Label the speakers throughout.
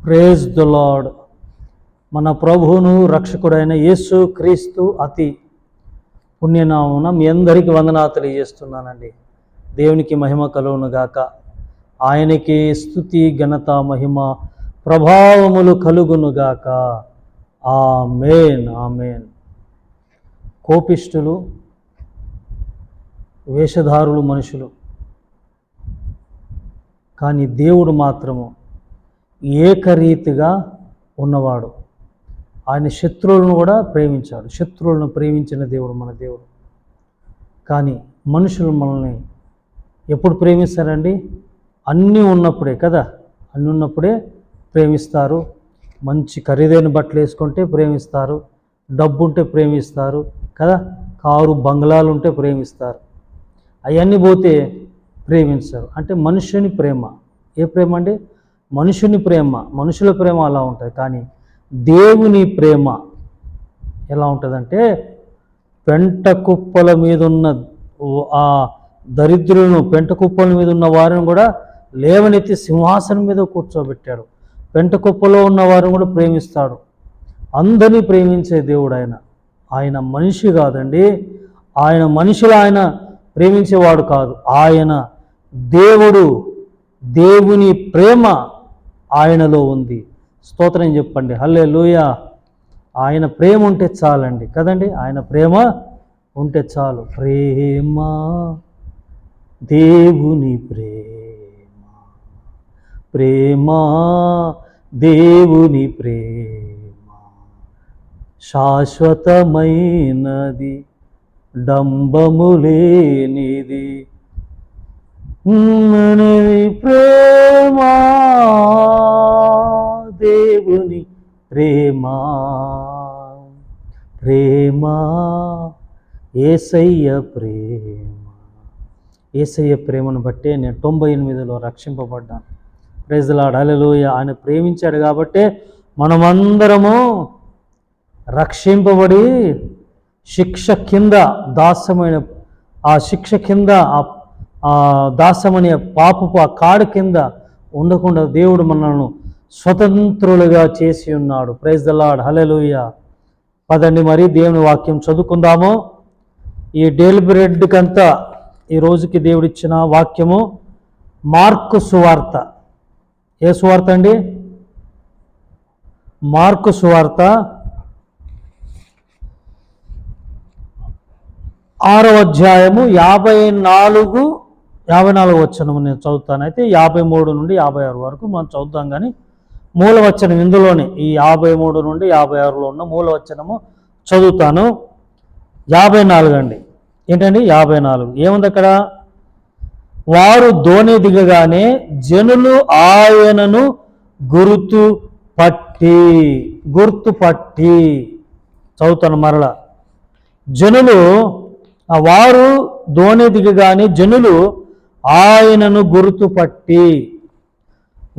Speaker 1: Praise the lord. మన ప్రభువును రక్షకుడైన యేసు క్రీస్తు అతి పుణ్యనామున మీ అందరికీ వందనాలు తెలియజేస్తున్నానండి. దేవునికి మహిమ కలుగును గాక. ఆయనకి స్తుతి ఘనత మహిమ ప్రభావములు కలుగును గాక. ఆమేన్ ఆమేన్. కోపిష్ఠులు, వేషధారులు మనుషులు, కానీ దేవుడు మాత్రము ఏకరీతిగా ఉన్నవాడు. ఆయన శత్రువులను కూడా ప్రేమించాడు. శత్రువులను ప్రేమించిన దేవుడు మన దేవుడు. కానీ మనుషులు మనల్ని ఎప్పుడు ప్రేమిస్తారండి? అన్నీ ఉన్నప్పుడే కదా. అన్నీ ఉన్నప్పుడే ప్రేమిస్తారు. మంచి ఖరీదైన బట్టలు వేసుకుంటే ప్రేమిస్తారు, డబ్బు ఉంటే ప్రేమిస్తారు కదా, కారు బంగ్లాలు ఉంటే ప్రేమిస్తారు. అవన్నీ పోతే ప్రేమించారు. అంటే మనుషుని ప్రేమ. ఏ ప్రేమ అండి? మనుషుని ప్రేమ. మనుషుల ప్రేమ అలా ఉంటుంది. కానీ దేవుని ప్రేమ ఎలా ఉంటుందంటే, పెంట కుప్పల మీద ఉన్న ఆ దరిద్రులను, పెంట కుప్పల మీద ఉన్న వారిని కూడా లేవనెత్తి సింహాసనం మీద కూర్చోబెట్టాడు. పెంట కుప్పలో ఉన్న వారిని కూడా ప్రేమిస్తాడు. అందరినీ ప్రేమించే దేవుడు ఆయన. ఆయన మనిషి కాదండి. ఆయన మనుషులు ఆయన ప్రేమించేవాడు కాదు. ఆయన దేవుడు. దేవుని ప్రేమ ఆయనలో ఉంది. స్తోత్రం చెప్పండి. హల్లెలూయా. ఆయన ప్రేమ ఉంటే చాలండి కదండి. ఆయన ప్రేమ ఉంటే చాలు. ప్రేమ, దేవుని ప్రేమ, ప్రేమ, దేవుని ప్రేమ శాశ్వతమైనది, డంబము లేనిది. ప్రేమ, దేవుని ప్రేమ, ప్రేమ, యేసయ్య ప్రేమ. యేసయ్య ప్రేమను బట్టే నేను 98లో రక్షింపబడ్డాను. Praise the lord. హల్లెలూయా. ఆయన ప్రేమించాడు కాబట్టే మనమందరము రక్షింపబడి శిక్ష కింద దాసమైన, ఆ శిక్ష కింద, ఆ దాసమనే పాపపు ఆ కాడు కింద ఉండకుండా దేవుడు మనల్ని స్వతంత్రులుగా చేసి ఉన్నాడు. Praise the lord. హల్లెలూయా. పదండి మరి దేవుని వాక్యం చదువుకుందాము. ఈ డైలీ బ్రెడ్ కంతా ఈ రోజుకి దేవుడిచ్చిన వాక్యము మార్కు సువార్త. ఏ సువార్త అండి? మార్కు సువార్త 6వ అధ్యాయము 54 వచనము నేను చదువుతాను. అయితే 53 నుండి 56 వరకు మనం చదువుతాం. కానీ మూలవచనం ఇందులోనే, ఈ 53 నుండి 56లో ఉన్న మూలవచనము చదువుతాను. 54 అండి. ఏంటండి? 54 ఏముంది అక్కడ? వారు దోణి దిగగానే జనులు ఆయనను గుర్తుపట్టి చదువుతాను మరలా. వారు దోణి దిగగానే జనులు ఆయనను గుర్తుపట్టి.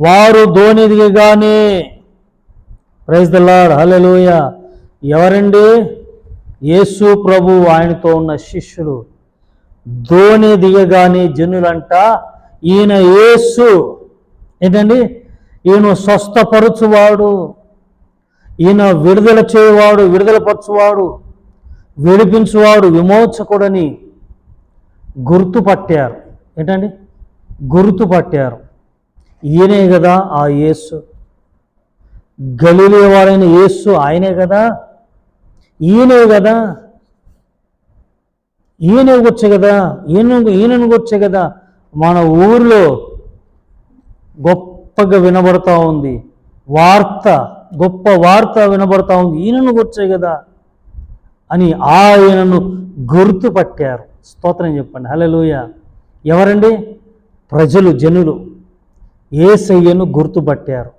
Speaker 1: వారు దోణి దిగగానే. Praise the lord. హల్లెలూయా. ఎవరండి? యేసు ప్రభు, ఆయనతో ఉన్న శిష్యులు. దోణి దిగగానే జనులంట ఈయన యేసు ఏంటండి? ఈయన స్వస్థపరచువాడు, ఈయన విడుదల చేయవాడు, విడుదలపరచువాడు, విడిపించువాడు, విమోచకుడని గుర్తుపట్టారు. ఏంటండి? గుర్తుపట్టారు. ఈయనే కదా ఆ యేసు. గలిలే వాడైన యేసు ఆయనే కదా. ఈయనే కదా. ఈయనను వచ్చే కదా మన ఊరిలో గొప్పగా వినబడతా ఉంది వార్త, గొప్ప వార్త వినబడతా ఉంది. ఈయనను వచ్చే కదా అని ఆయనను గుర్తుపట్టారు. స్తోత్రం చెప్పండి. హల్లెలూయా. ఎవరండి? ప్రజలు, జనులు యేసయ్యను గుర్తుపట్టారు.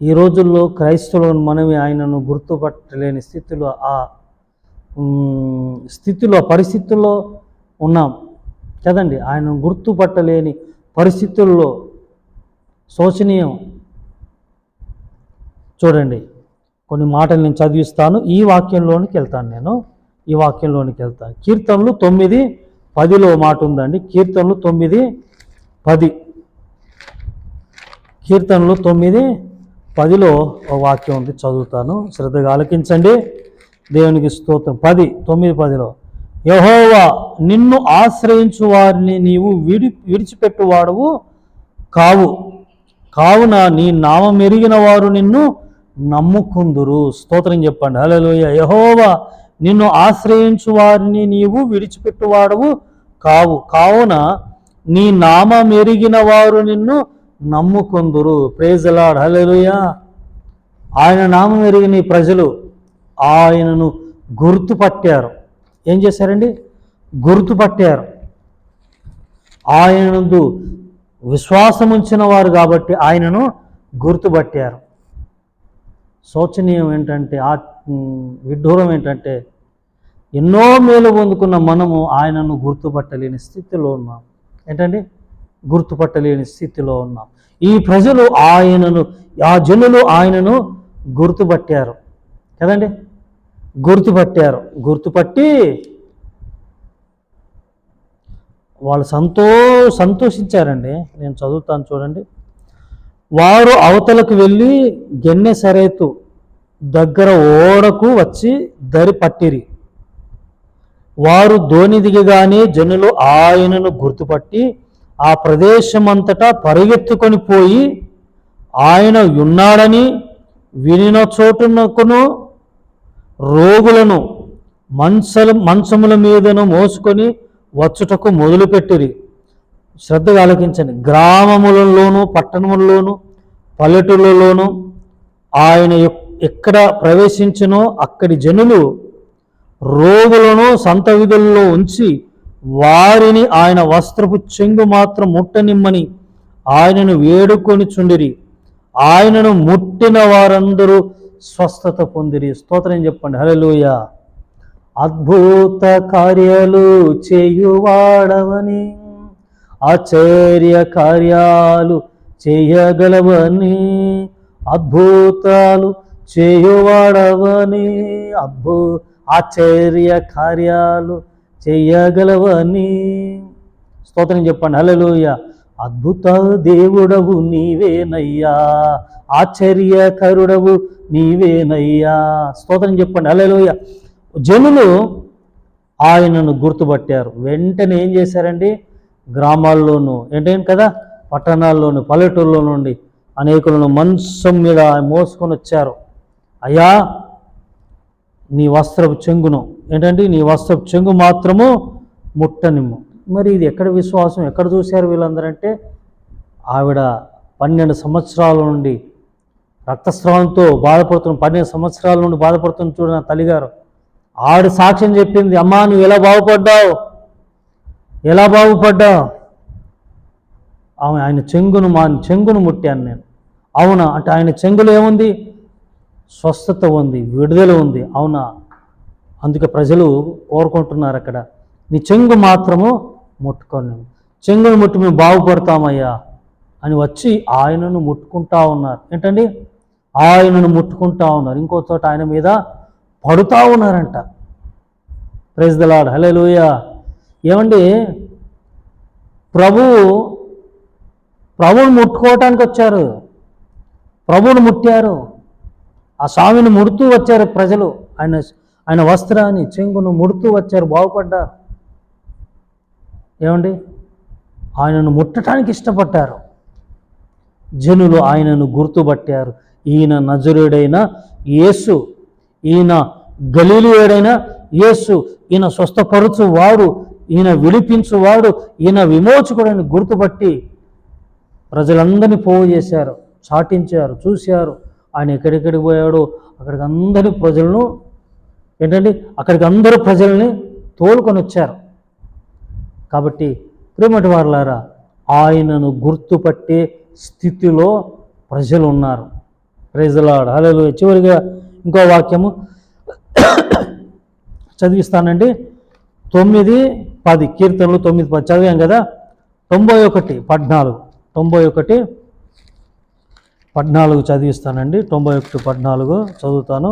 Speaker 1: ఈ రోజుల్లో క్రైస్తవులను మనమే ఆయనను గుర్తుపట్టలేని పరిస్థితుల్లో ఉన్నాం కదండి. ఆయనను గుర్తుపట్టలేని పరిస్థితుల్లో శోచనీయం. చూడండి, కొన్ని మాటలు నేను చదివిస్తాను. ఈ వాక్యంలోనికి వెళ్తాను. కీర్తనలు 9:10 మాట ఉందండి. కీర్తనలు 9:10. కీర్తనలు 9:10 ఒక వాక్యం ఉంది, చదువుతాను, శ్రద్ధగా ఆలకించండి. దేవునికి స్తోత్రం. 9:10 యెహోవా నిన్ను ఆశ్రయించు వారిని నీవు విడిచిపెట్టువాడవు కావున నీ నామం ఎరిగిన వారు నిన్ను నమ్ముకుందురు. స్తోత్రం చెప్పండి. హల్లెలూయా. యెహోవా నిన్ను ఆశ్రయించు వారిని నీవు విడిచిపెట్టువాడవు కావున నీ నామం ఎరిగిన వారు నిన్ను నమ్ముకుందురు. Praise the lord. హల్లెలూయా. ఆయన నామం ఎరిగిన ఈ ప్రజలు ఆయనను గుర్తుపట్టారు. ఏం చేశారండి? గుర్తుపట్టారు. ఆయనందు విశ్వాసం ఉంచిన వారు కాబట్టి ఆయనను గుర్తుపట్టారు. శోచనీయం ఏంటంటే, విడ్డూరం ఏంటంటే, ఎన్నో మేలు పొందుకున్న మనము ఆయనను గుర్తుపట్టలేని స్థితిలో ఉన్నాం. ఏంటండి? గుర్తుపట్టలేని స్థితిలో ఉన్నాం. ఈ ప్రజలు ఆ జనులు ఆయనను గుర్తుపట్టారు కదండి. గుర్తుపట్టి వాళ్ళు సంతోషించారండి. నేను చదువుతాను చూడండి. వారు అవతలకు వెళ్ళి గెన్నెసరేతు దగ్గర ఓడకు వచ్చి దరి పట్టిరి. వారు దోణి దిగగానే జనులు ఆయనను గుర్తుపట్టి ఆ ప్రదేశమంతటా పరిగెత్తుకొని పోయి ఆయన ఉన్నాడని వినిన చోటునకును రోగులను మంచముల మీదను మోసుకొని వచ్చుటకు మొదలుపెట్టిరి. శ్రద్ధగా ఆలకించండి. గ్రామములలోను పట్టణములలోను పల్లెటూళ్ళలోను ఆయన ఎక్కడ ప్రవేశించినో అక్కడి జనులు రోగులను సంత వీధుల్లో ఉంచి వారిని ఆయన వస్త్రపు చెంగు మాత్రం ముట్టనిమ్మని ఆయనను వేడుకొని చుండిరి. ఆయనను ముట్టిన వారందరూ స్వస్థత పొందిరి. స్తోత్రం చెప్పండి. హల్లెలూయా. అద్భుత కార్యాలు చేయువాడవని, ఆశ్చర్య కార్యాలు చేయగలవని, అద్భుతాలు చేయువాడవని, ఆశ్చర్య కార్యాలు చేయగలవని. స్తోత్రం చెప్పండి. హల్లెలూయా. అద్భుత దేవుడవు నీవేనయ్యా, ఆశ్చర్యకరుడవు నీవేనయ్యా. స్తోత్రం చెప్పండి. హల్లెలూయా. జనులు ఆయనను గుర్తుపట్టారు. వెంటనే ఏం చేశారండి? గ్రామాల్లోనూ ఏంటేం కదా, పట్టణాల్లోనూ పల్లెటూరులో నుండి అనేకులను మంచం మీద మోసుకొని వచ్చారు. అయ్యా, నీ వస్త్రపు చెంగును ఏంటంటే నీ వస్త్రపు చెంగు మాత్రము ముట్టనిమ్ము. మరి ఇది ఎక్కడ విశ్వాసం? ఎక్కడ చూశారు వీళ్ళందరంటే, ఆవిడ 12 సంవత్సరాల నుండి రక్తస్రావంతో బాధపడుతున్న 12 సంవత్సరాల నుండి బాధపడుతున్న చూడన తల్లిగారు ఆవిడ సాక్ష్యం చెప్పింది. అమ్మా, నువ్వు ఎలా బాగుపడ్డావు? ఆయన చెంగును ముట్టాను నేను. అవునా అంటే ఆయన చెంగులో ఏముంది? స్వస్థత ఉంది, విడుదల ఉంది. అవునా? అందుకే ప్రజలు కోరుకుంటున్నారు అక్కడ, నీ చెంగు మాత్రము ముట్టుకొని, చెంగును ముట్టి మేము బాగుపడతామయ్యా అని వచ్చి ఆయనను ముట్టుకుంటా ఉన్నారు. ఏంటండి? ఆయనను ముట్టుకుంటా ఉన్నారు. ఇంకో చోట ఆయన మీద పడుతూ ఉన్నారంట. Praise the lord. హల్లెలూయా. ఏమండి, ప్రభువును ముట్టుకోవటానికి వచ్చారు, ప్రభువును ముట్టారు, ఆ స్వామిని ముడుతూ వచ్చారు ప్రజలు. ఆయన వస్త్రాన్ని చెంగును ముడుతూ వచ్చారు, బాగుపడ్డారు. ఏమండి, ఆయనను ముట్టడానికి ఇష్టపడ్డారు. జనులు ఆయనను గుర్తుపట్టారు. ఈయన నజరేయుడైన యేసు, ఈయన గలిలయుడైన యేసు, ఈయన స్వస్థపరచువాడు, ఈయన విడిపించువాడు, ఈయన విమోచకుడని గుర్తుపట్టి ప్రజలందరినీ పోగు చేశారు, చాటించారు, చూశారు. ఆయన ఎక్కడెక్కడికి పోయాడో అక్కడికి అందరి ప్రజలను ఏంటండి అక్కడికి అందరూ ప్రజల్ని తోలుకొని వచ్చారు. కాబట్టి ప్రేమటి వారలారా, ఆయనను గుర్తుపట్టే స్థితిలో ప్రజలు ఉన్నారు. Praise the lord. హల్లెలూయా. చివరిగా ఇంకో వాక్యము చదివిస్తానండి. 9:10 కీర్తనలు 9:10 చదివాం కదా. 91:14 చదివిస్తానండి. 91:14 చదువుతాను.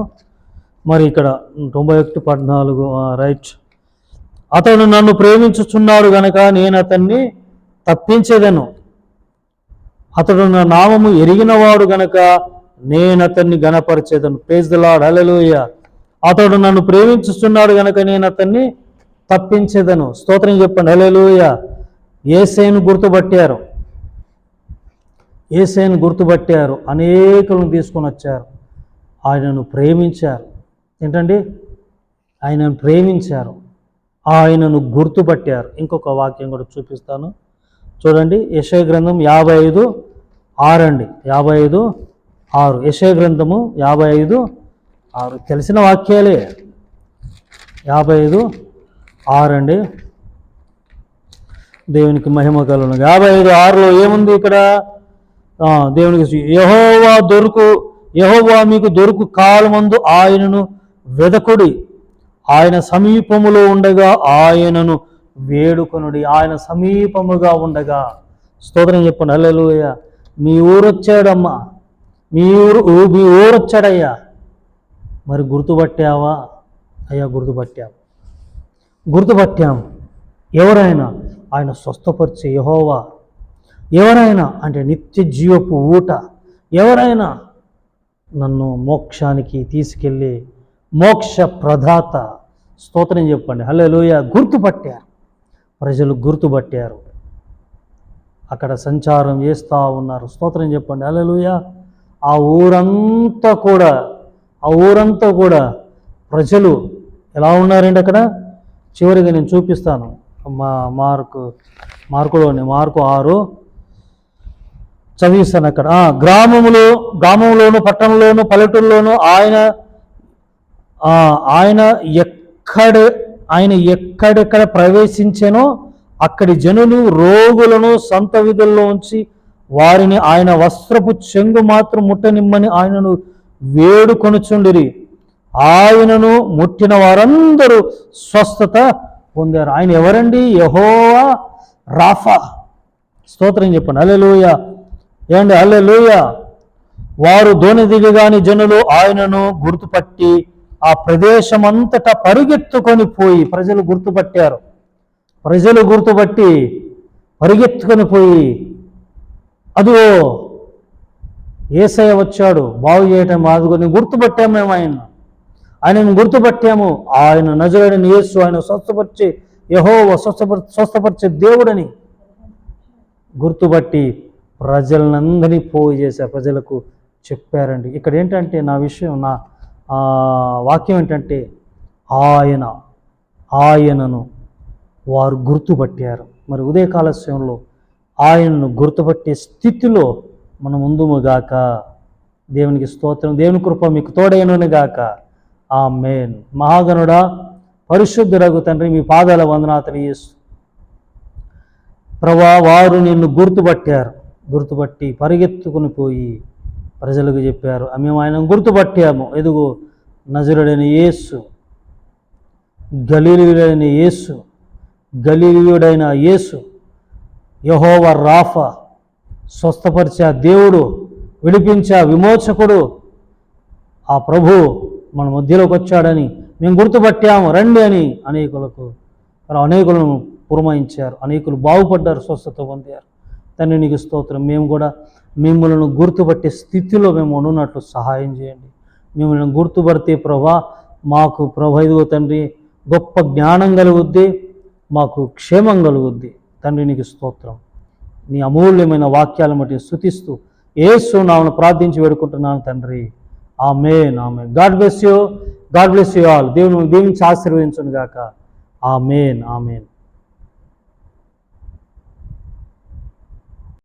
Speaker 1: మరి ఇక్కడ 91:14 రైట్. అతడు నన్ను ప్రేమించుచున్నాడు గనక నేను అతన్ని తప్పించేదను, అతడు నా నామము ఎరిగినవాడు గనక నేను అతన్ని గణపరిచేదను. ప్రైజ్ ది లార్డ్, హల్లెలూయా. అతడు నన్ను ప్రేమించుస్తున్నాడు గనక నేను అతన్ని తప్పించేదను. స్తోత్రం చెప్పండి, హల్లెలూయా. యేసయ్యను గుర్తుపట్టారు, యేసయ్యను గుర్తుపట్టారు, అనేకులను తీసుకొని వచ్చారు, ఆయనను ప్రేమించారు. ఏంటండి? ఆయనను ప్రేమించారు, ఆయనను గుర్తుపట్టారు. ఇంకొక వాక్యం కూడా చూపిస్తాను చూడండి. యెషయా గ్రంథం 55:6 అండి. 55:6 యెషయా గ్రంథము 55:6 తెలిసిన వాక్యాలే. 55:6 అండి. దేవునికి మహిమ కలుగును. 55:6లో ఏముంది ఇక్కడ? దేవునికి యెహోవా మీకు దొరుకు కాలమందు ఆయనను వెదకుడి, ఆయన సమీపములో ఉండగా ఆయనను వేడుకొనుడి. ఆయన సమీపముగా ఉండగా. స్తోత్రం చెప్పండి, హల్లెలూయా. మీ ఊరు వచ్చాడమ్మా, మీ ఊరు వచ్చాడయ్యా, మరి గుర్తుపట్టావా? అయ్యా గుర్తుపట్టాము. ఎవరైనా? ఆయన స్వస్థపరిచే యెహోవా. ఎవరైనా అంటే నిత్య జీవపు ఊట. ఎవరైనా నన్ను మోక్షానికి తీసుకెళ్ళి మోక్ష ప్రదాత. స్తోత్రం చెప్పండి, హల్లెలూయా. గుర్తుపట్టారు, ప్రజలు గుర్తుపట్టారు, అక్కడ సంచారం చేస్తూ ఉన్నారు. స్తోత్రం చెప్పండి, హల్లెలూయా. ఆ ఊరంతా కూడా ప్రజలు ఎలా ఉన్నారండి అక్కడ? చివరిగా నేను చూపిస్తాను. మార్కు 6 చదివిస్తాను. అక్కడ గ్రామంలోను పట్టణంలోను పల్లెటూరులోను ఆయన ఎక్కడెక్కడ ప్రవేశించెనో అక్కడి జనులు రోగులను సంత వీధుల్లో ఉంచి వారిని ఆయన వస్త్రపు చెంగు మాత్రం ముట్టనిమ్మని ఆయనను వేడుకొనుచుండిరి. ఆయనను ముట్టిన వారందరూ స్వస్థత పొందారు. ఆయన ఎవరండి? యెహోవా రాఫా. స్తోత్రం చెప్పండి, హల్లెలూయా. ఏమండి? హల్లెలూయా. వారు దోణి దిగగాని జనులు ఆయనను గుర్తుపట్టి ఆ ప్రదేశమంతటా పరిగెత్తుకొని పోయి, ప్రజలు గుర్తుపట్టి పరిగెత్తుకొని పోయి, అదిగో యేసయ్య వచ్చాడు, బాగు చేయటం ఆదుకొని గుర్తుపట్టాము మేము ఆయనను గుర్తుపట్టాము. ఆయన నజరేయుడైన యేసు, ఆయన స్వస్థపరిచే యెహోవా, స్వస్థపరిచే దేవుడని గుర్తుపట్టి ప్రజలందరినీ పోగు చేశారు, ప్రజలకు చెప్పారండి. ఇక్కడ ఏంటంటే నా వాక్యం ఏంటంటే ఆయనను వారు గుర్తుపట్టారు. మరి ఉదయకాల సమయంలో ఆయనను గుర్తుపట్టే స్థితిలో మనం ఉందుముగాక. దేవునికి స్తోత్రం. దేవుని కృప మీకు తోడైనను గాక. ఆమేన్. మహాగణుడా, పరిశుద్ధుడగు తండ్రి, మీ పాదాల వందనాలు యేసు ప్రభువా. వారు నిన్ను గుర్తుపట్టి పరిగెత్తుకుని పోయి ప్రజలకు చెప్పారు, మేము ఆయనను గుర్తుపట్టాము. ఎదుగు నజరుడైన యేసు, గలీలీయుడైన యేసు, యెహోవా రాఫా, స్వస్థపరిచే దేవుడు, విడిపించే విమోచకుడు, ఆ ప్రభు మన మధ్యలోకి వచ్చాడని మేము గుర్తుపట్టాము, రండి అని అనేకులను పురమాయించారు. అనేకులు బాగుపడ్డారు, స్వస్థత పొందారు. తండ్రి నీకు స్తోత్రం. మేము కూడా మిమ్మల్ని గుర్తుపట్టే స్థితిలో మేము ఉన్నట్లు సహాయం చేయండి. మిమ్మల్ని గుర్తుపడితే ప్రభా మాకు ఇదిగో తండ్రి గొప్ప జ్ఞానం కలుగుద్ది, మాకు క్షేమం కలుగుద్ది. తండ్రి నీకు స్తోత్రం. నీ అమూల్యమైన వాక్యాలను బట్టి స్తుతిస్తూ యేసు నామమున ప్రార్థించి వేడుకుంటున్నాను తండ్రి. Amen. God bless you all. దేవుని దీవించి ఆశీర్వదించును గాక. ఆమేన్.